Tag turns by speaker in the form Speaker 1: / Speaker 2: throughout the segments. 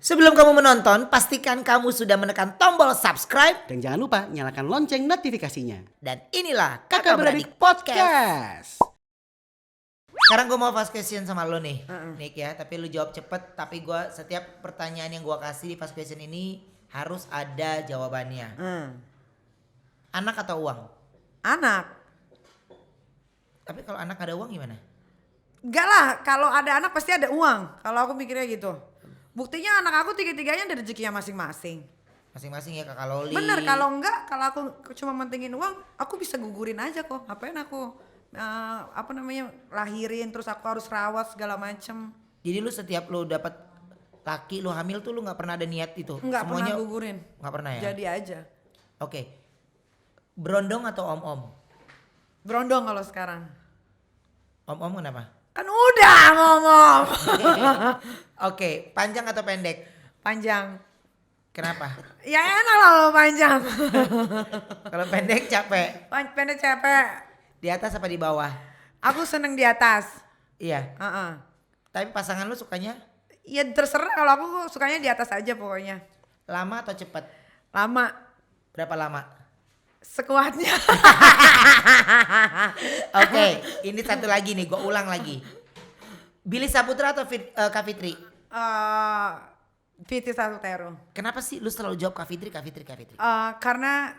Speaker 1: Sebelum kamu menonton, pastikan kamu sudah menekan tombol subscribe.
Speaker 2: Dan jangan lupa nyalakan lonceng notifikasinya.
Speaker 1: Dan inilah Kakak Beradik Podcast. Sekarang gue mau fast question sama lo nih, Nick ya. Tapi lu jawab cepet. Tapi gue setiap pertanyaan yang gue kasih di fast question ini harus ada jawabannya. Anak atau uang?
Speaker 3: Anak.
Speaker 1: Tapi kalau anak ada uang gimana?
Speaker 3: Enggak lah, kalau ada anak pasti ada uang. Kalau aku mikirnya gitu. Buktinya anak aku tiga-tiganya ada rezekinya masing-masing.
Speaker 1: Masing-masing ya kakak Loli.
Speaker 3: Bener, kalau enggak, kalau aku cuma mentingin uang, aku bisa gugurin aja kok. Ngapain aku lahirin terus aku harus rawat segala macem.
Speaker 1: Jadi lu setiap lu dapat laki, lu hamil tuh lu nggak pernah ada niat itu?
Speaker 3: Enggak
Speaker 1: Semuanya
Speaker 3: pernah gugurin.
Speaker 1: Nggak pernah ya?
Speaker 3: Jadi aja.
Speaker 1: Oke. Berondong atau om-om?
Speaker 3: Berondong kalau sekarang.
Speaker 1: Om-om kenapa?
Speaker 3: Kan udah ngomong.
Speaker 1: Oke, panjang atau pendek?
Speaker 3: Panjang.
Speaker 1: Kenapa?
Speaker 3: Ya enak lah kalau panjang.
Speaker 1: Kalau pendek capek.
Speaker 3: Pendek capek.
Speaker 1: Di atas apa di bawah?
Speaker 3: Aku seneng di atas.
Speaker 1: Iya.
Speaker 3: Heeh.
Speaker 1: Tapi pasangan lu sukanya
Speaker 3: Ya terserah, kalau aku sukanya di atas aja pokoknya.
Speaker 1: lama atau cepat?
Speaker 3: Lama.
Speaker 1: Berapa lama?
Speaker 3: Sekuatnya.
Speaker 1: Oke, ini satu lagi nih, gue ulang lagi. Billy Saputra atau Kak Fitri?
Speaker 3: Fitri Santero.
Speaker 1: Kenapa sih lu selalu jawab Kak Fitri?
Speaker 3: Karena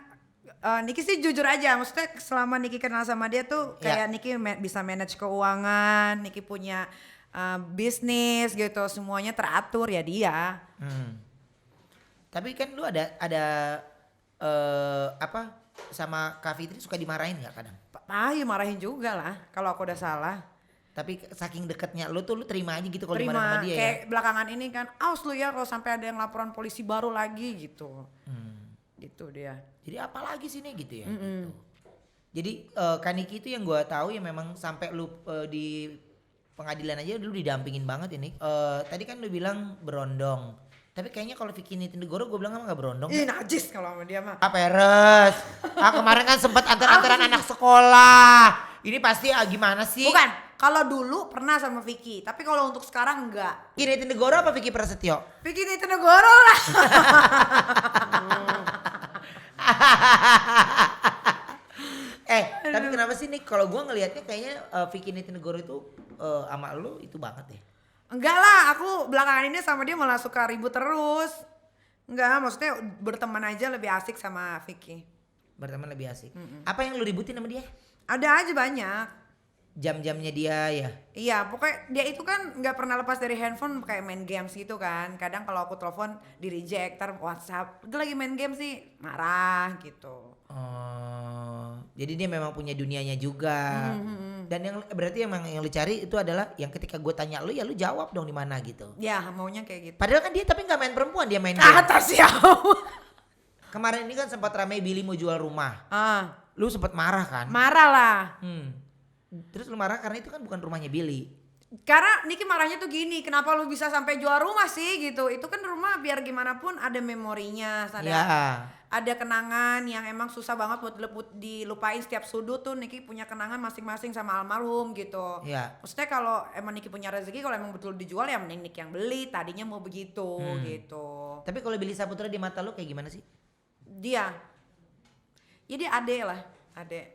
Speaker 3: Niki sih jujur aja, maksudnya selama Niki kenal sama dia tuh kayak Niki bisa manage keuangan, Niki punya bisnis gitu, semuanya teratur ya dia.
Speaker 1: Tapi kan lu ada apa sama Kak Fitri suka dimarahin nggak kadang?
Speaker 3: Ya marahin juga lah kalau aku udah salah.
Speaker 1: Tapi saking deketnya lu tuh lu terima aja gitu kalau
Speaker 3: Terima,
Speaker 1: dimarahin sama dia
Speaker 3: kayak
Speaker 1: ya?
Speaker 3: belakangan ini kan, awas lu ya kalau sampai ada yang laporan polisi baru lagi gitu. Gitu dia.
Speaker 1: Jadi apa lagi sih nih gitu ya? Gitu. Jadi Kaniki itu yang gue tahu ya memang sampai lu di pengadilan aja dulu didampingin banget ini. Tadi kan lu bilang berondong. Tapi kayaknya kalau Vicky Nitinegoro gue bilang nggak berondong.
Speaker 3: Ih najis kalau sama dia mah.
Speaker 1: Peres. Kemarin kan sempat antar-antaran anak sekolah. Ini pasti gimana sih?
Speaker 3: Bukan, kalau dulu pernah sama Vicky, tapi kalau untuk sekarang enggak.
Speaker 1: Vicky Nitinegoro apa Vicky Prasetyo?
Speaker 3: Vicky Nitinegoro lah.
Speaker 1: Tapi kenapa sih nih kalau gue ngelihatnya kayaknya Vicky Nitinegoro itu sama lu itu banget deh.
Speaker 3: Enggak lah, aku belakangan ini sama dia malah suka ribut terus. Enggak, maksudnya berteman aja lebih asik sama Vicky.
Speaker 1: Berteman lebih asik. Apa yang lu ributin sama dia?
Speaker 3: Ada aja banyak.
Speaker 1: Jam-jamnya dia ya.
Speaker 3: Iya, pokoknya dia itu kan nggak pernah lepas dari handphone kayak main games gitu kan. Kadang kalau aku telepon di reject, WhatsApp, gue lagi main game sih, marah gitu.
Speaker 1: Oh, jadi dia memang punya dunianya juga. Dan yang berarti emang yang lu cari itu adalah yang ketika gue tanya lu ya lu jawab dong di mana gitu.
Speaker 3: Ya maunya kayak gitu.
Speaker 1: Padahal kan dia tapi nggak main perempuan, dia main game.
Speaker 3: Kata siapa?
Speaker 1: Kemarin ini kan sempat ramai Billy mau jual rumah. Lu sempat marah kan?
Speaker 3: Marah lah.
Speaker 1: Terus lu marah karena itu kan bukan rumahnya Billy.
Speaker 3: Karena Niki marahnya tuh gini, kenapa lu bisa sampai jual rumah sih gitu? Itu kan rumah biar gimana pun ada memorinya, ada kenangan yang emang susah banget buat dilupain setiap sudut tuh. Niki punya kenangan masing-masing sama almarhum gitu.
Speaker 1: Iya.
Speaker 3: Maksudnya kalau emang Niki punya rezeki, kalau emang betul dijual ya mending Niki yang beli. Tadinya mau begitu gitu.
Speaker 1: Tapi kalau Billy Saputra di mata lu kayak gimana sih?
Speaker 3: Dia, ya dia adek lah, adek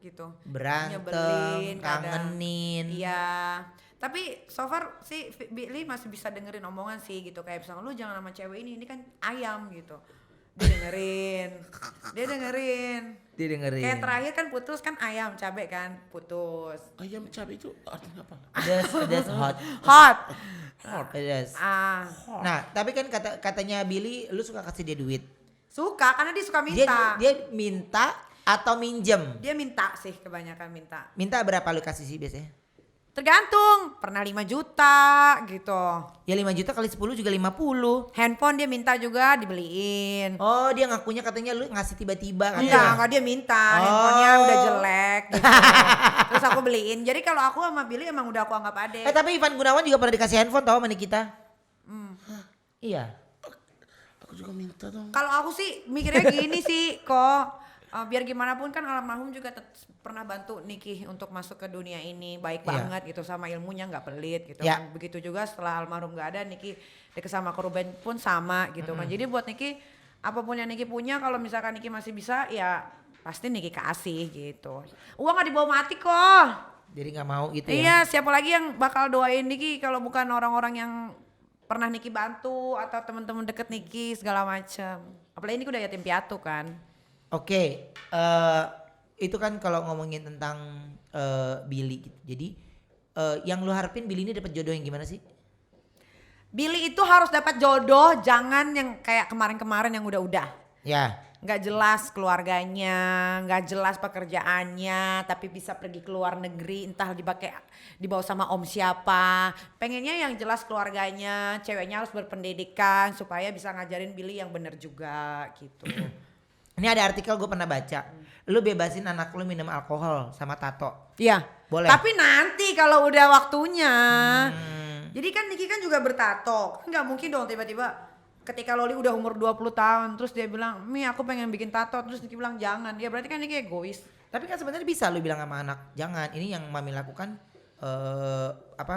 Speaker 3: gitu.
Speaker 1: Berantem,
Speaker 3: Nyebelin, kadang.
Speaker 1: kangenin.
Speaker 3: Iya. Tapi so far sih Billy masih bisa dengerin omongan sih gitu. Kayak misalnya lu jangan sama cewek ini kan ayam gitu. Dia dengerin. Kayak terakhir kan putus kan ayam cabe kan putus.
Speaker 2: Ayam cabai itu artinya apa?
Speaker 1: Pedas
Speaker 3: Hot.
Speaker 1: Pedas. Nah, tapi kan katanya Billy lu suka kasih dia duit.
Speaker 3: Suka karena dia suka minta.
Speaker 1: Dia minta atau minjem?
Speaker 3: Dia minta sih, kebanyakan minta.
Speaker 1: Minta berapa lu kasih sih biasanya?
Speaker 3: Tergantung, pernah 5 juta gitu.
Speaker 1: Ya 5 juta kali 10 juga 50.
Speaker 3: Handphone dia minta juga dibeliin.
Speaker 1: Oh, dia ngakunya katanya lu ngasih tiba-tiba kan?
Speaker 3: Enggak dia minta. Handphonenya udah jelek gitu. Terus aku beliin. Jadi kalau aku sama Billy emang udah aku anggap adek.
Speaker 1: Tapi Ivan Gunawan juga pernah dikasih handphone tau sama Nikita. Iya.
Speaker 2: Aku juga minta dong.
Speaker 3: Kalau aku sih mikirnya gini sih kok. biar gimana pun kan almarhum juga pernah bantu Niki untuk masuk ke dunia ini, baik banget gitu, sama ilmunya nggak pelit gitu kan. Begitu juga setelah almarhum nggak ada, Niki deket sama Ruben pun sama gitu kan. Jadi buat Niki apapun yang Niki punya, kalau misalkan Niki masih bisa ya pasti Niki kasih gitu. Uang nggak dibawa mati kok.
Speaker 1: Jadi nggak mau gitu ya?
Speaker 3: Iya, siapa lagi yang bakal doain Niki kalau bukan orang-orang yang pernah Niki bantu atau teman-teman deket Niki segala macam. Apalagi ini udah yatim piatu kan.
Speaker 1: Oke, itu kan kalau ngomongin tentang Billy gitu. Jadi yang lu harapin Billy ini dapat jodoh yang gimana sih?
Speaker 3: Billy itu harus dapat jodoh, jangan yang kayak kemarin-kemarin yang udah-udah.
Speaker 1: Ya.
Speaker 3: Nggak jelas keluarganya, nggak jelas pekerjaannya, tapi bisa pergi ke luar negeri, entah dibawa sama om siapa. Pengennya yang jelas keluarganya, ceweknya harus berpendidikan supaya bisa ngajarin Billy yang bener juga gitu.
Speaker 1: Ini ada artikel gue pernah baca. Lu bebasin anak lu minum alkohol sama tato.
Speaker 3: Iya.
Speaker 1: Boleh.
Speaker 3: Tapi nanti kalau udah waktunya. Jadi kan Niki kan juga bertato. Nggak mungkin dong tiba-tiba ketika Loli udah umur 20 tahun terus dia bilang, "Mi, aku pengen bikin tato." Terus Niki bilang, "Jangan." Ya berarti kan Niki egois.
Speaker 1: Tapi kan sebenarnya bisa lu bilang sama anak, "Jangan, ini yang Mami lakukan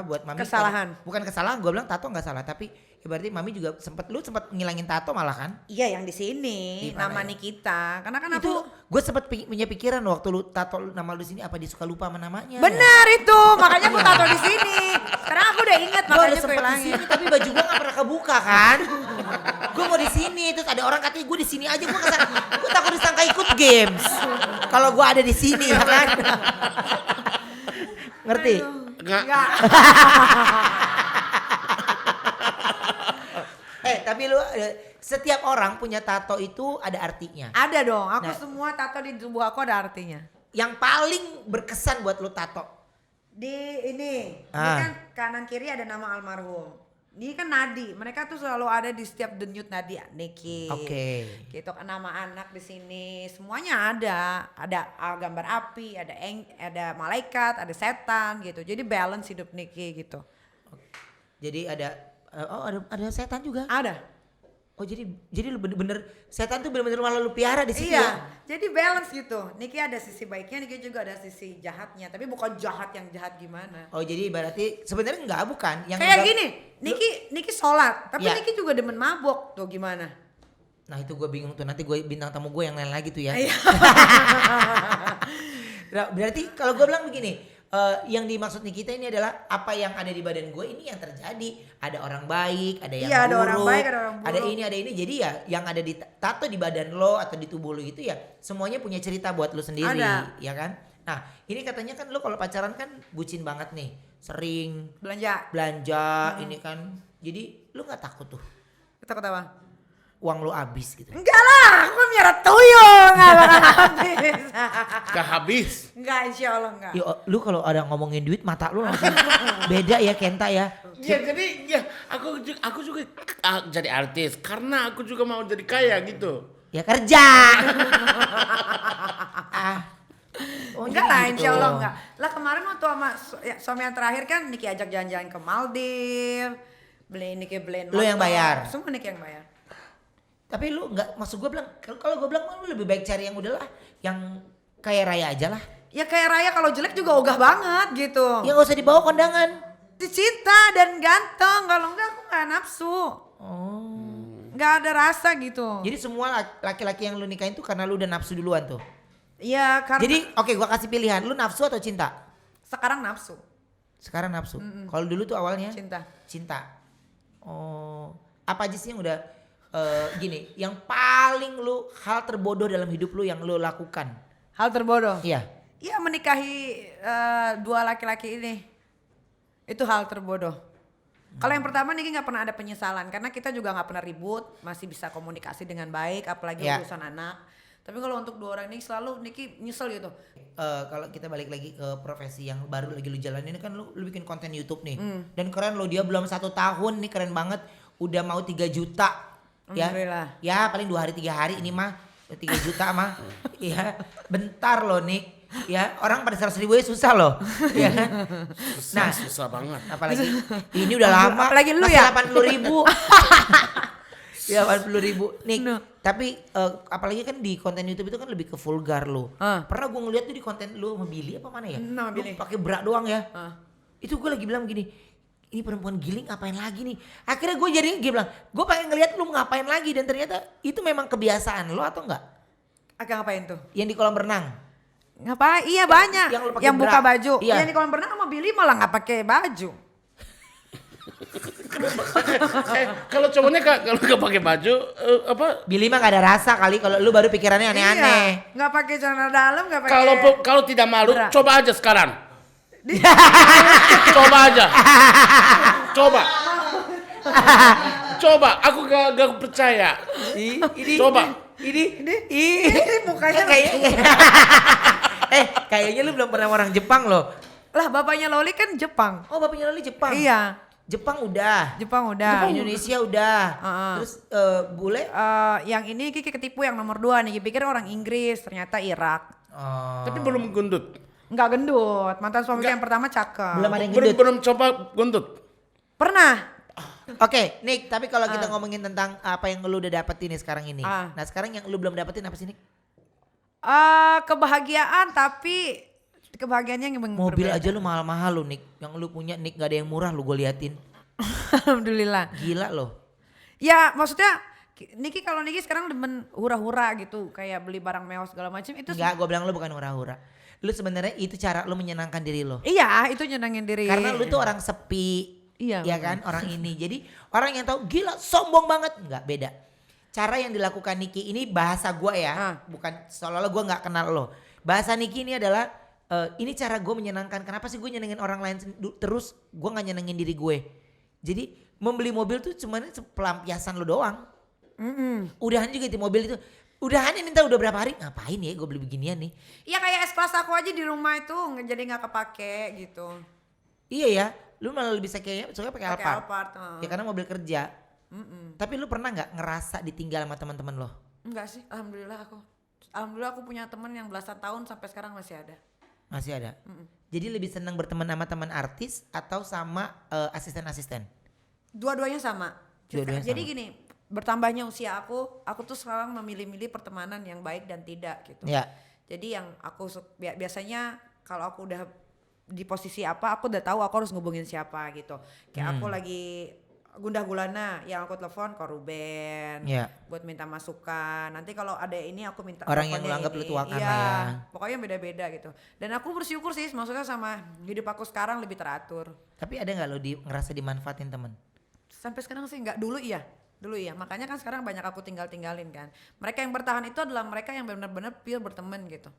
Speaker 1: buat Mami."
Speaker 3: Kesalahan.
Speaker 1: Bukan kesalahan, gue bilang tato nggak salah, tapi berarti Mami juga lu sempat ngilangin tato malah kan?
Speaker 3: Iya, yang di sini nama
Speaker 1: ya?
Speaker 3: Nikita. Karena kan
Speaker 1: Itu
Speaker 3: aku
Speaker 1: gue sempat punya pikiran waktu lu tato nama lu di sini, apa dia suka lupa sama namanya?
Speaker 3: benar itu, makanya aku tato di sini. Sekarang aku udah inget
Speaker 1: Gue
Speaker 3: makanya
Speaker 1: udah
Speaker 3: aku
Speaker 1: sempet di
Speaker 3: hilangin.
Speaker 1: sini tapi baju gue nggak pernah kebuka kan? Gue mau di sini, terus ada orang katanya gue di sini aja, gue takut disangka ikut games. Kalau gue ada di sini ya kan? Ngerti?
Speaker 3: Enggak.
Speaker 1: Tapi lu setiap orang punya tato itu ada artinya.
Speaker 3: Ada dong, aku
Speaker 1: Nah.
Speaker 3: semua tato di tubuh aku ada artinya.
Speaker 1: Yang paling berkesan buat lu tato?
Speaker 3: Ini
Speaker 1: Ah.
Speaker 3: kan kanan kiri ada nama almarhum. Ini kan nadi, mereka tuh selalu ada di setiap denyut nadi, Niki.
Speaker 1: Oke.
Speaker 3: Gitu kan nama anak di sini, semuanya ada. Ada gambar api, ada malaikat, ada setan gitu. Jadi balance hidup Niki gitu.
Speaker 1: Jadi ada setan juga.
Speaker 3: Ada.
Speaker 1: Oh jadi lu bener-bener setan tuh bener-bener malah lu piara di situ
Speaker 3: Iya,
Speaker 1: ya?
Speaker 3: jadi balance gitu. Niki ada sisi baiknya, Niki juga ada sisi jahatnya. Tapi bukan jahat yang jahat gimana.
Speaker 1: Oh jadi berarti sebenarnya bukan yang
Speaker 3: Kayak gini, Niki sholat, tapi
Speaker 1: Iya.
Speaker 3: Niki juga demen mabok tuh gimana?
Speaker 1: Nah itu gue bingung tuh, nanti gue bintang tamu gue yang lain lagi tuh ya.
Speaker 3: Iya.
Speaker 1: Nah, berarti kalau gue bilang begini, yang dimaksud Nikita ini adalah apa yang ada di badan gue ini yang terjadi. Ada orang baik, ada yang
Speaker 3: Iya, ada
Speaker 1: buruk,
Speaker 3: orang baik, ada orang buruk.
Speaker 1: ada ini. Jadi ya yang ada di tato di badan lo atau di tubuh lo itu ya semuanya punya cerita buat lo sendiri,
Speaker 3: Ada.
Speaker 1: ya kan? Nah ini katanya kan lo kalau pacaran kan bucin banget nih, sering
Speaker 3: Belanja.
Speaker 1: ini kan. Jadi lo nggak takut tuh
Speaker 3: Takut apa?
Speaker 1: uang lo habis gitu?
Speaker 3: Enggak lah, aku miara tuyul, enggak bakal habis.
Speaker 2: Gak habis.
Speaker 3: Enggak, insya Allah enggak.
Speaker 1: Ya, lu kalau ada ngomongin duit mata lu langsung beda ya Kenta ya.
Speaker 2: Ya jadi ya aku juga jadi artis karena aku juga mau jadi kaya gitu.
Speaker 1: Ya kerja. Oh,
Speaker 3: Enggak
Speaker 1: jadi
Speaker 3: lah,
Speaker 1: gitu.
Speaker 3: insya Allah enggak. Lah kemarin waktu sama suami yang terakhir kan Niki ajak jalan-jalan ke Maldives, Niki beliin
Speaker 1: Lu yang
Speaker 3: motor.
Speaker 1: bayar?
Speaker 3: Semua Niki yang bayar.
Speaker 1: Tapi lu nggak, maksud gue bilang kalau gue bilang lu lebih baik cari yang udahlah yang kaya raya aja lah.
Speaker 3: Ya kayak Raya kalau jelek juga ogah banget gitu.
Speaker 1: Ya nggak usah dibawa kondangan.
Speaker 3: Dicinta dan ganteng, kalau enggak aku nggak nafsu.
Speaker 1: Oh.
Speaker 3: Nggak ada rasa gitu.
Speaker 1: Jadi semua laki-laki yang lu nikahin tuh karena lu udah nafsu duluan tuh.
Speaker 3: Iya karena
Speaker 1: Jadi oke, gua kasih pilihan, lu nafsu atau cinta?
Speaker 3: sekarang nafsu.
Speaker 1: Sekarang nafsu. Kalau dulu tuh awalnya
Speaker 3: Cinta.
Speaker 1: Cinta. Oh, apa aja sih yang udah gini, yang paling lu hal terbodoh dalam hidup lu yang lu lakukan?
Speaker 3: Hal terbodoh.
Speaker 1: Iya.
Speaker 3: Iya menikahi dua laki-laki ini. Itu hal terbodoh. Kalau yang pertama Niki nggak pernah ada penyesalan karena kita juga nggak pernah ribut, masih bisa komunikasi dengan baik, apalagi
Speaker 1: Ya.
Speaker 3: urusan anak. Tapi kalau untuk dua orang ini selalu Niki nyesel gitu.
Speaker 1: Kalau kita balik lagi ke profesi yang baru lagi lu jalanin, ini kan lu bikin konten YouTube nih. Dan keren lo, dia belum 1 tahun nih, keren banget. Udah mau 3 juta. Ya.
Speaker 3: Alhamdulillah.
Speaker 1: Ya paling 2 hari 3 hari ini mah 3 juta mah. Ya, bentar loh Nick. Ya, orang pada 100.000 ya susah loh. Ya kan? Nah,
Speaker 2: Susah banget.
Speaker 1: apalagi ini udah lama.
Speaker 3: Apalagi lu
Speaker 1: masih
Speaker 3: ya?
Speaker 1: 80.000. Ya 80.000 Nick.
Speaker 3: No.
Speaker 1: Tapi apalagi kan di konten YouTube itu kan lebih ke vulgar lo. Pernah gue ngeliat tuh di konten lu sama Billy apa mana ya?
Speaker 3: Sama
Speaker 1: Lu
Speaker 3: Billy.
Speaker 1: pakai bra doang ya. Itu gue lagi bilang gini, ini perempuan giling ngapain lagi nih? Akhirnya gue bilang, gue pengen ngeliat lu ngapain lagi, dan ternyata itu memang kebiasaan lo atau enggak?
Speaker 3: Agak ngapain tuh?
Speaker 1: Yang di kolam renang.
Speaker 3: Ngapain? Iya banyak.
Speaker 1: Yang lu pakai
Speaker 3: Yang buka
Speaker 1: bra.
Speaker 3: baju.
Speaker 1: Iya.
Speaker 3: Yang di kolam renang sama Billy malah nggak pakai baju.
Speaker 2: Kalau cowoknya kalau nggak pakai baju apa?
Speaker 1: Billy mah gak ada rasa kali, kalau lu baru pikirannya aneh-aneh.
Speaker 3: Iya. Nggak pakai celana dalam, nggak pakai.
Speaker 2: Kalau tidak malu,
Speaker 3: Bra.
Speaker 2: coba aja sekarang. Coba aja. Coba. Coba, aku gak percaya.
Speaker 1: Ini
Speaker 2: Coba.
Speaker 1: ini
Speaker 3: mukanya
Speaker 1: kayaknya lu belum pernah orang Jepang loh.
Speaker 3: lah bapaknya Loli kan Jepang.
Speaker 1: Oh, bapaknya Loli Jepang.
Speaker 3: Iya.
Speaker 1: Jepang udah.
Speaker 3: Jepang udah.
Speaker 1: Indonesia udah.
Speaker 3: Heeh.
Speaker 1: Terus bule.
Speaker 3: Yang ini Kiki ketipu yang nomor 2 nih. Pikir orang Inggris, ternyata Irak.
Speaker 2: Tapi belum gendut.
Speaker 3: Nggak gendut. Mantan suamiku yang pertama cakep.
Speaker 1: Belum ada yang
Speaker 2: Belum
Speaker 1: gendut.
Speaker 2: belum coba gendut.
Speaker 3: Pernah.
Speaker 1: Oke, Nick, tapi kalau kita ngomongin tentang apa yang lu udah dapetin nih sekarang ini.
Speaker 3: Ah.
Speaker 1: Nah, sekarang yang lu belum dapetin apa sih, Nick?
Speaker 3: Kebahagiaan tapi kebahagiaannya yang
Speaker 1: Mobil
Speaker 3: berbeda.
Speaker 1: aja lu mahal-mahal lu, Nick. Yang lu punya, Nick, gak ada yang murah lu, gue liatin.
Speaker 3: Alhamdulillah.
Speaker 1: Gila loh.
Speaker 3: Ya maksudnya kalau Niki sekarang demen hura-hura gitu, kayak beli barang mewah segala macam itu.
Speaker 1: Enggak, gue bilang lu bukan hura-hura. Lu sebenarnya itu cara lu menyenangkan diri lo.
Speaker 3: Iya, itu nyenangin diri.
Speaker 1: Karena lu tuh orang sepi.
Speaker 3: Iya,
Speaker 1: Ya kan, orang ini. Jadi orang yang tahu gila sombong banget, enggak, beda. Cara yang dilakukan Niki ini bahasa gue ya, bukan seolah-olah gue nggak kenal lo. Bahasa Niki ini adalah ini cara gue menyenangkan. Kenapa sih gue nyenengin orang lain terus gue nggak nyenengin diri gue? Jadi membeli mobil tuh cuman pelampiasan lo doang. Udahan juga di mobil itu. Udahannya minta udah berapa hari, ngapain ya gue beli beginian nih?
Speaker 3: Iya kayak es kelas aku aja di rumah itu jadi nggak kepake gitu.
Speaker 1: Iya ya, lu malah lebih suka pakai Alphard.
Speaker 3: Alphard.
Speaker 1: Ya karena mobil kerja. Tapi lu pernah nggak ngerasa ditinggal sama teman-teman lo?
Speaker 3: Enggak sih, alhamdulillah aku punya teman yang belasan tahun sampai sekarang masih ada.
Speaker 1: Masih ada. Jadi lebih senang berteman sama teman artis atau sama asisten-asisten?
Speaker 3: Dua-duanya sama.
Speaker 1: Dua-duanya
Speaker 3: Jadi
Speaker 1: sama.
Speaker 3: gini, bertambahnya usia aku tuh sekarang memilih-milih pertemanan yang baik dan tidak gitu.
Speaker 1: Ya.
Speaker 3: Jadi yang aku biasanya kalau aku udah di posisi apa, aku udah tahu aku harus ngubungin siapa gitu. Kayak aku lagi gundah gulana, yang aku telepon ke Ruben
Speaker 1: Ya.
Speaker 3: buat minta masukan. Nanti kalau ada ini aku minta
Speaker 1: Orang yang lu
Speaker 3: teleponnya
Speaker 1: anggap lu
Speaker 3: ini.
Speaker 1: tuakan
Speaker 3: Iya,
Speaker 1: lah ya.
Speaker 3: pokoknya beda-beda gitu. Dan aku bersyukur sih, maksudnya sama hidup aku sekarang lebih teratur.
Speaker 1: Tapi ada nggak lo ngerasa dimanfaatin temen?
Speaker 3: Sampai sekarang sih nggak, dulu iya. Makanya kan sekarang banyak aku tinggalin kan. Mereka yang bertahan itu adalah mereka yang benar-benar pure berteman gitu.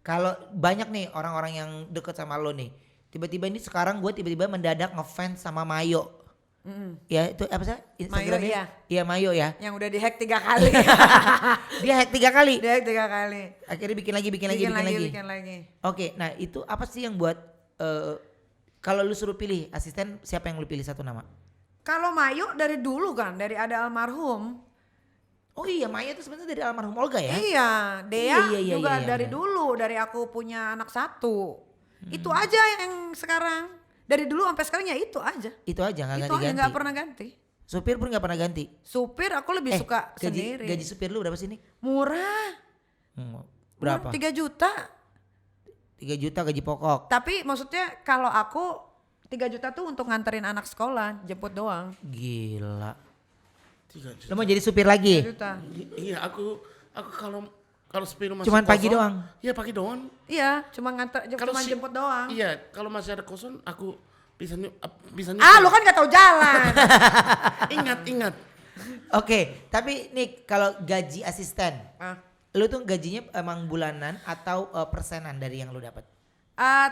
Speaker 1: Kalau banyak nih orang-orang yang deket sama lo nih, tiba-tiba ini sekarang gue tiba-tiba mendadak ngefans sama Mayo. Ya itu apa sih Instagramnya?
Speaker 3: iya.
Speaker 1: Iya Mayo ya.
Speaker 3: Yang udah dihack 3 kali.
Speaker 1: Dia hack 3 kali.
Speaker 3: Dihack 3 kali.
Speaker 1: Akhirnya bikin lagi.
Speaker 3: Bikin lagi.
Speaker 1: Oke, nah itu apa sih yang buat kalau lu suruh pilih asisten, siapa yang lu pilih satu nama?
Speaker 3: Kalau Mayu dari dulu kan, dari ada almarhum.
Speaker 1: Oh iya, Maya itu sebenarnya dari almarhum Olga ya?
Speaker 3: Iya, Dea
Speaker 1: Iya,
Speaker 3: juga
Speaker 1: iya,
Speaker 3: dari
Speaker 1: iya.
Speaker 3: dulu, dari aku punya anak 1. Itu aja yang sekarang. Dari dulu sampai sekarang ya itu aja.
Speaker 1: Itu aja nggak
Speaker 3: Itu aja
Speaker 1: ganti-ganti.
Speaker 3: nggak pernah ganti.
Speaker 1: Supir pun nggak pernah ganti.
Speaker 3: Supir aku lebih suka sendiri.
Speaker 1: Gaji supir lu berapa sih nih?
Speaker 3: Murah.
Speaker 1: Berapa?
Speaker 3: 3 juta.
Speaker 1: 3 juta gaji pokok.
Speaker 3: Tapi maksudnya kalau aku 3 juta tuh untuk nganterin anak sekolah, jemput doang.
Speaker 1: Gila.
Speaker 2: 3 juta.
Speaker 1: Lu mau jadi supir lagi?
Speaker 3: 3 juta.
Speaker 2: Iya, aku kalau sepir masih
Speaker 1: Cuman
Speaker 2: kosong,
Speaker 1: pagi doang?
Speaker 2: Iya, pagi doang.
Speaker 3: Iya, cuma jemput doang.
Speaker 2: Iya, kalau masih ada kosong aku bisa
Speaker 3: Lu kan gak tahu jalan.
Speaker 2: ingat.
Speaker 1: Oke, tapi Nick kalau gaji asisten,
Speaker 3: Ah.
Speaker 1: lu tuh gajinya emang bulanan atau persenan dari yang lu dapat?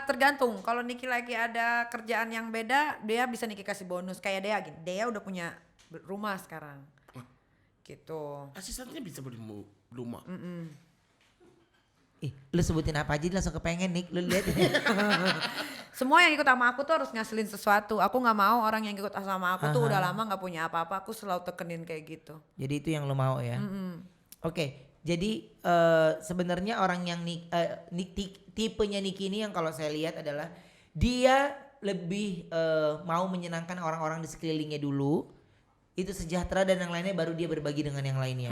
Speaker 3: Tergantung. Kalau Niki lagi ada kerjaan yang beda, dia bisa Niki kasih bonus. Kayak Dea gini. Dea udah punya rumah sekarang. Gitu.
Speaker 2: Asistennya bisa beli rumah.
Speaker 1: Ih, lu sebutin apa aja dia langsung kepengen Nick, lu lihat.
Speaker 3: Semua yang ikut sama aku tuh harus ngasilin sesuatu. Aku nggak mau orang yang ikut sama aku tuh udah lama nggak punya apa-apa. Aku selalu tekenin kayak gitu.
Speaker 1: Jadi itu yang lu mau ya? Oke, jadi sebenarnya orang yang tipenya Niki ini yang kalau saya lihat adalah dia lebih mau menyenangkan orang-orang di sekelilingnya dulu. itu sejahtera dan yang lainnya baru dia berbagi dengan yang lainnya.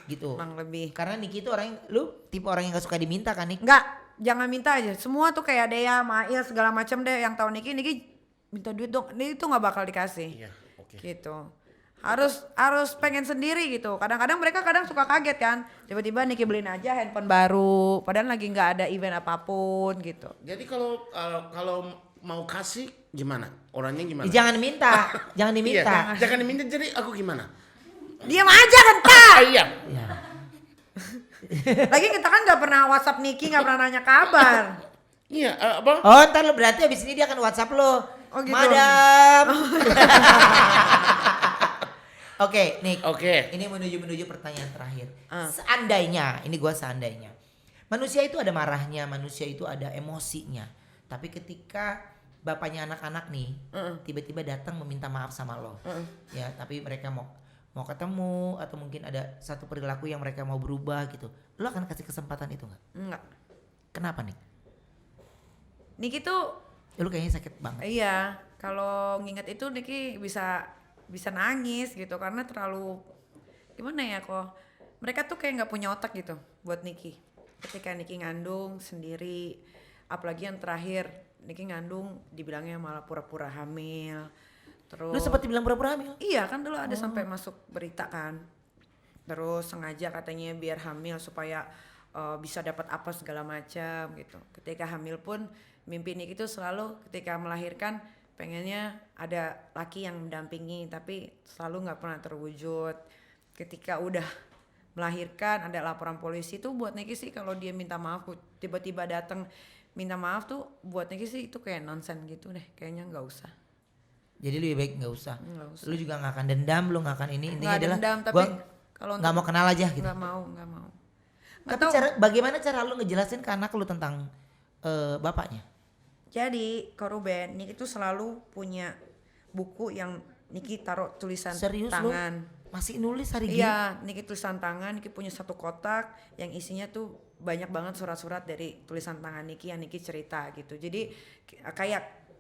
Speaker 1: Gitu.
Speaker 3: Kurang lebih.
Speaker 1: Karena Niki itu orang lu tipe orang yang gak suka diminta kan, Nik?
Speaker 3: Enggak, jangan minta aja. Semua tuh kayak Dea, Mail segala macam deh yang tahu Niki minta duit dong. Ini tuh nggak bakal dikasih.
Speaker 2: Iya, oke.
Speaker 3: Gitu. Harus pengen sendiri gitu. Kadang-kadang mereka suka kaget kan. Tiba-tiba Niki beliin aja handphone baru, padahal lagi nggak ada event apapun gitu.
Speaker 2: Jadi kalau mau kasih gimana? Orangnya gimana?
Speaker 1: Jangan minta, jangan diminta.
Speaker 2: Iya, jangan diminta, jadi aku gimana?
Speaker 3: Diam aja Genta.
Speaker 2: Iya.
Speaker 1: Ya.
Speaker 3: Lagi kita kan nggak pernah WhatsApp Niki, nggak pernah nanya kabar.
Speaker 2: Iya, apa?
Speaker 1: Oh, ntar lo berarti abis ini dia akan WhatsApp lo.
Speaker 3: Oh, gitu.
Speaker 1: Madam. Oke, Nick.
Speaker 2: Oke.
Speaker 1: Ini menuju pertanyaan terakhir. Seandainya, ini gua seandainya. Manusia itu ada marahnya, manusia itu ada emosinya. Tapi ketika bapaknya anak-anak nih, tiba-tiba datang meminta maaf sama lo. Ya, tapi mereka mau ketemu atau mungkin ada satu perilaku yang mereka mau berubah gitu. Lo akan kasih kesempatan itu nggak?
Speaker 3: Enggak.
Speaker 1: Kenapa, Nick?
Speaker 3: Niki tuh
Speaker 1: Lu kayaknya sakit banget.
Speaker 3: iya, kalau nginget itu Niki bisa nangis gitu karena terlalu gimana ya kok. Mereka tuh kayak nggak punya otak gitu buat Niki. Ketika Niki ngandung sendiri, apalagi yang terakhir Niki ngandung dibilangnya malah pura-pura hamil. Terus
Speaker 1: Lu sempat dibilang pura-pura hamil?
Speaker 3: iya kan dulu ada sampai masuk berita kan. Terus sengaja katanya biar hamil supaya bisa dapat apa segala macam gitu. Ketika hamil pun mimpi Niki itu selalu ketika melahirkan pengennya ada laki yang mendampingi, tapi selalu nggak pernah terwujud. Ketika udah melahirkan ada laporan polisi tuh buat Niki sih kalau dia minta maaf tiba-tiba datang minta maaf tuh buat Niki sih itu kayak nonsen gitu deh, kayaknya nggak usah.
Speaker 1: Jadi lebih baik nggak usah.
Speaker 3: Nggak usah.
Speaker 1: Lu juga nggak akan dendam, lu nggak akan ini. Intinya
Speaker 3: Nggak
Speaker 1: adalah
Speaker 3: dendam, tapi
Speaker 1: gua
Speaker 3: kalau
Speaker 1: nggak mau kenal aja gitu.
Speaker 3: nggak mau. Nggak
Speaker 1: Tapi
Speaker 3: tahu.
Speaker 1: bagaimana cara lu ngejelasin ke anak lu tentang bapaknya?
Speaker 3: Jadi Koruben Niki tuh selalu punya buku yang Niki taruh tulisan
Speaker 1: Serius
Speaker 3: tangan.
Speaker 1: lu? Masih nulis hari gini?
Speaker 3: Iya, Niki tulisan tangan, Niki punya satu kotak yang isinya tuh banyak banget surat-surat dari tulisan tangan Niki yang Niki cerita gitu. Jadi kayak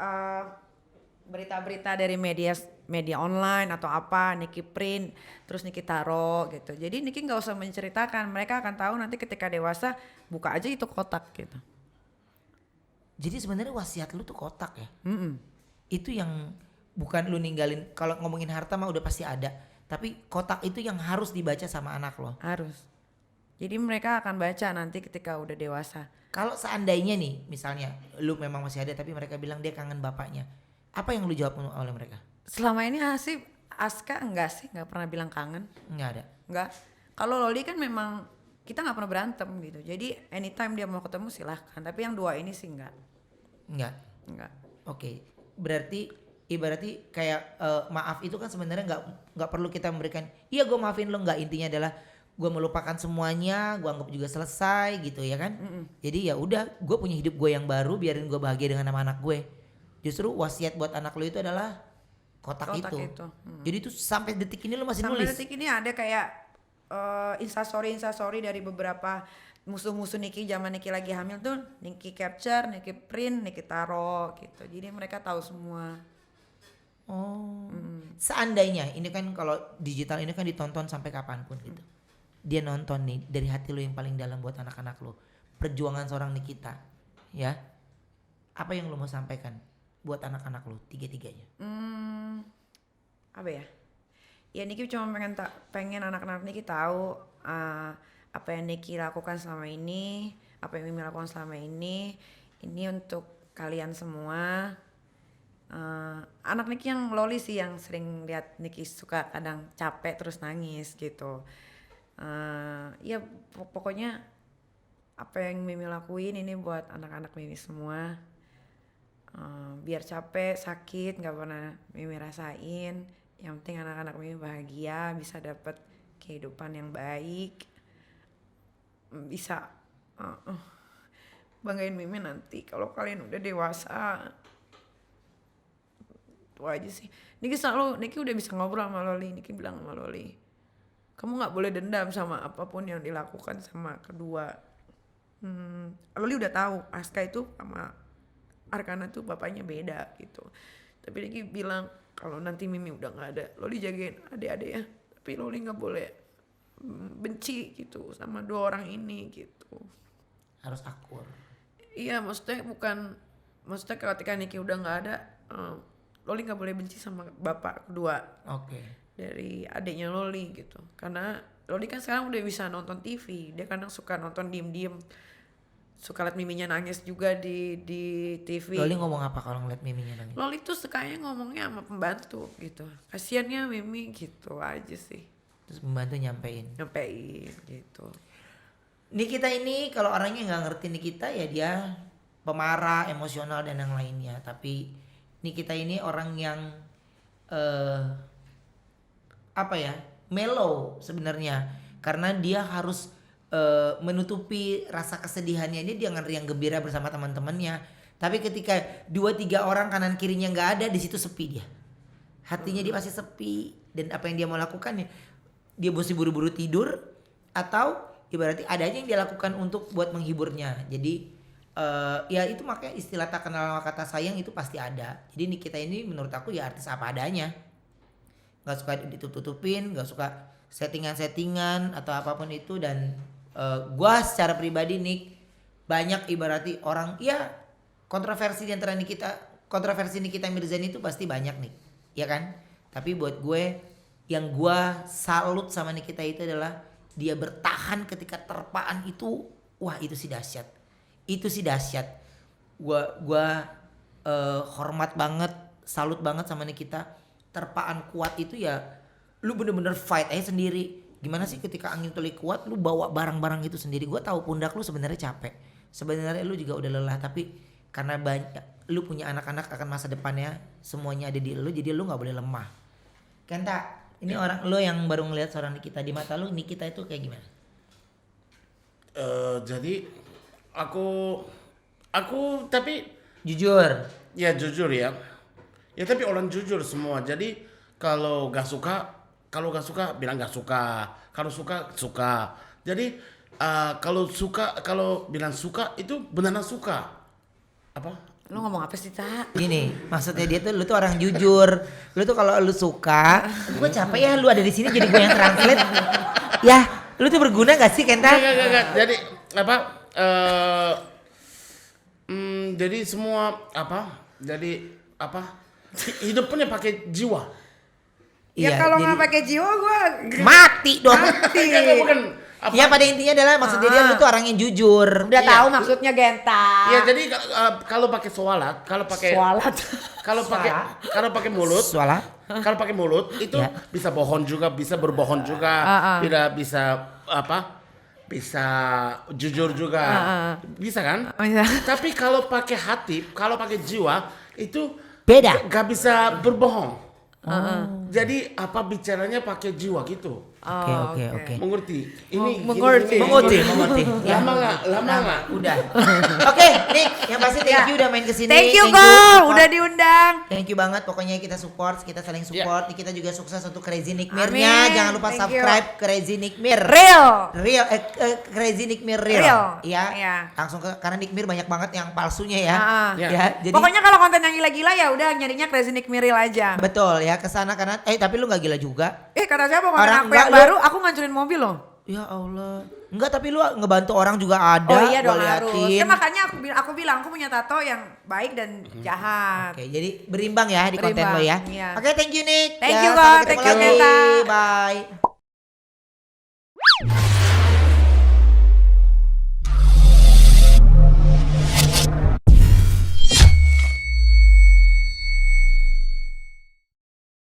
Speaker 3: berita-berita dari media online atau apa Niki print terus Niki taruh gitu. Jadi Niki nggak usah menceritakan, mereka akan tahu nanti ketika dewasa buka aja itu kotak gitu.
Speaker 1: Jadi sebenarnya wasiat lu tuh kotak ya? Itu yang bukan lu ninggalin. Kalau ngomongin harta mah udah pasti ada. Tapi kotak itu yang harus dibaca sama anak lo.
Speaker 3: Harus. Jadi mereka akan baca nanti ketika udah dewasa.
Speaker 1: Kalau seandainya nih misalnya lu memang masih ada tapi mereka bilang dia kangen bapaknya. Apa yang lu jawab oleh mereka?
Speaker 3: Selama ini Aska nggak pernah bilang kangen.
Speaker 1: Nggak ada.
Speaker 3: Nggak. Kalau Loli kan memang kita nggak pernah berantem gitu. Jadi anytime dia mau ketemu silahkan. Tapi yang dua ini sih nggak. Nggak.
Speaker 1: Oke. Berarti ibaratnya kayak maaf itu kan sebenarnya nggak perlu kita memberikan. Iya gue maafin lo, nggak, intinya adalah gue melupakan semuanya, gue anggap juga selesai gitu ya kan. Jadi ya udah, gue punya hidup gue yang baru, biarin gue bahagia dengan nama anak gue. Justru wasiat buat anak lo itu adalah kotak itu. Jadi itu sampai detik ini lo masih nulis.
Speaker 3: Sampai detik ini ada kayak instastory dari beberapa musuh-musuh Niki zaman Niki lagi hamil tuh Niki capture, Niki print, Niki taro gitu. Jadi mereka tahu semua.
Speaker 1: Oh. Seandainya ini kan kalau digital ini kan ditonton sampai kapanpun gitu. Dia nonton nih dari hati lo yang paling dalam buat anak-anak lo. Perjuangan seorang Nikita, ya. Apa yang lo mau sampaikan buat anak-anak lo tiga-tiganya?
Speaker 3: Apa ya? Ya Niki cuma pengen anak-anak Niki tahu apa yang Niki lakukan selama ini, apa yang Mimi lakukan selama ini untuk kalian semua. Anak Niki yang Loli sih yang sering lihat Niki suka kadang capek terus nangis gitu. Ya pokoknya apa yang Mimi lakuin ini buat anak-anak Mimi semua. Biar capek, sakit nggak pernah Mimi rasain. Yang penting anak-anak Mimi bahagia, bisa dapat kehidupan yang baik, bisa banggain Mimi nanti kalau kalian udah dewasa. Itu aja sih. Niki udah bisa ngobrol sama Loli. Niki bilang sama Loli, kamu nggak boleh dendam sama apapun yang dilakukan sama kedua. Loli udah tahu Aska itu sama Arkana tuh bapaknya beda gitu. Tapi Niki bilang kalau nanti Mimi udah nggak ada, Loli jagain adik-adik ya. Tapi Loli nggak boleh benci gitu sama 2 orang ini gitu.
Speaker 1: Harus akur.
Speaker 3: Iya, maksudnya ketika Niki udah nggak ada, Loli nggak boleh benci sama bapak kedua.
Speaker 1: Oke.
Speaker 3: Dari adiknya Loli gitu. Karena Loli kan sekarang udah bisa nonton TV. Dia kadang suka nonton diem-diem. Suka liat Miminya nangis juga di TV.
Speaker 1: Loli ngomong apa kalau ngeliat Miminya nangis?
Speaker 3: Loli tuh sukanya ngomongnya sama pembantu gitu. Kasiannya Mimi gitu aja sih.
Speaker 1: Terus pembantu nyampein
Speaker 3: gitu.
Speaker 1: Nikita ini kalau orangnya nggak ngerti Nikita ya dia pemarah, emosional dan yang lainnya. Tapi Nikita ini orang yang mellow sebenarnya, karena dia harus menutupi rasa kesedihannya. Dia jangan riang gembira bersama teman-temannya. Tapi ketika 2-3 orang kanan kirinya nggak ada, di situ sepi dia. Hatinya dia pasti sepi, dan apa yang dia mau lakukan ya dia mesti buru-buru tidur, atau ibaratnya ada aja yang dia lakukan untuk buat menghiburnya. Jadi ya itu makanya istilah tak kenal kata sayang itu pasti ada. Jadi Nikita ini menurut aku ya artis apa adanya. Gak suka ditutup-tutupin, gak suka settingan-settingan atau apapun itu. Dan gua secara pribadi Nik, banyak ibaratnya orang ya kontroversi di antara kontroversi Nikita Mirzani itu pasti banyak nih, ya kan? Tapi buat gue yang gua salut sama Nikita itu adalah dia bertahan ketika terpaan itu. Wah, itu sih dahsyat. Gua hormat banget, salut banget sama Nikita. Terpaan kuat itu ya lu bener-bener fight aja sendiri. Gimana sih ketika angin tuli kuat lu bawa barang-barang itu sendiri. Gua tahu pundak lu sebenarnya capek. Sebenarnya lu juga udah lelah, tapi karena banyak lu punya anak-anak akan masa depannya, semuanya ada di lu, jadi lu nggak boleh lemah. Kenta, ini orang lu yang baru ngelihat seorang Nikita, di mata lu Nikita itu kayak gimana?
Speaker 2: Jadi aku tapi
Speaker 1: Jujur.
Speaker 2: ya jujur ya. Ya tapi orang jujur semua. Jadi kalau gak suka bilang gak suka. Kalau suka. Jadi kalau bilang suka itu benar-benar suka. Apa?
Speaker 3: Lu ngomong apa sih, Tak?
Speaker 1: Gini, maksudnya dia tuh lu tuh orang jujur. Lu tuh kalau lu suka, gue capek ya lu ada di sini jadi gue yang translate. Ya, lu tuh berguna gak sih, Kenta?
Speaker 2: Enggak. Jadi apa? Jadi semua apa? Jadi apa? Hidupnya pakai jiwa.
Speaker 3: Ya
Speaker 1: Iya,
Speaker 3: kalau
Speaker 1: jadi
Speaker 3: nggak pakai jiwa gue
Speaker 1: mati dong.
Speaker 2: Enggak, bukan. Apa?
Speaker 1: Ya pada intinya adalah maksudnya dia lu tuh orang yang jujur.
Speaker 3: udah
Speaker 2: Iya.
Speaker 3: tahu maksudnya Genta.
Speaker 2: Ya jadi kalau pakai kalau pakai mulut, kalau pakai mulut itu
Speaker 1: Ya.
Speaker 2: bisa bohong juga, bisa berbohong juga, tidak bisa apa? Bisa jujur juga, bisa kan?
Speaker 3: Oh, iya.
Speaker 2: Tapi kalau pakai hati, kalau pakai jiwa itu
Speaker 1: Beda.
Speaker 2: gak bisa berbohong. Jadi apa bicaranya pakai jiwa gitu.
Speaker 1: Oke.
Speaker 2: Mengerti? Ini
Speaker 3: Mengerti.
Speaker 1: Mengerti. Ya.
Speaker 2: Lama nggak?
Speaker 1: Udah. Oke, Nik, yang pasti thank you udah main kesini.
Speaker 3: Thank you Go,
Speaker 1: support.
Speaker 3: udah diundang.
Speaker 1: Thank you banget, pokoknya kita support, kita saling support. Kita juga sukses untuk Crazy Nick Mirnya.
Speaker 3: Amin.
Speaker 1: Jangan lupa
Speaker 3: Thank
Speaker 1: subscribe Crazy Nick Mir.
Speaker 3: Real.
Speaker 1: Crazy Nick Mir Real.
Speaker 3: Real.
Speaker 1: Iya.
Speaker 3: Iya.
Speaker 1: Langsung karena Nick Mir banyak banget yang palsunya ya.
Speaker 2: Ya.
Speaker 1: Ya, jadi
Speaker 3: Pokoknya kalau konten yang gila-gila ya udah nyarinya Crazy Nick Miril aja.
Speaker 1: betul ya kesana karena tapi lu nggak gila juga.
Speaker 3: Kata siapa konten
Speaker 1: Orang
Speaker 3: aku
Speaker 1: enggak,
Speaker 3: yang
Speaker 1: lu-
Speaker 3: baru aku ngancurin mobil loh.
Speaker 1: Ya Allah. Enggak, tapi lu ngebantu orang juga ada.
Speaker 3: Oh iya dong
Speaker 1: gua
Speaker 3: harus.
Speaker 1: liatin.
Speaker 3: Kan makanya aku bilang aku punya tato yang baik dan jahat.
Speaker 1: Oke, jadi berimbang ya di konten
Speaker 3: Berimbang,
Speaker 1: lo ya.
Speaker 3: iya.
Speaker 1: Oke, thank you Nick.
Speaker 3: Thank
Speaker 1: Ya,
Speaker 3: you,
Speaker 1: sampai
Speaker 3: Kak.
Speaker 1: ketemu
Speaker 3: Thank you,
Speaker 1: lagi.
Speaker 3: Neta.
Speaker 1: Bye.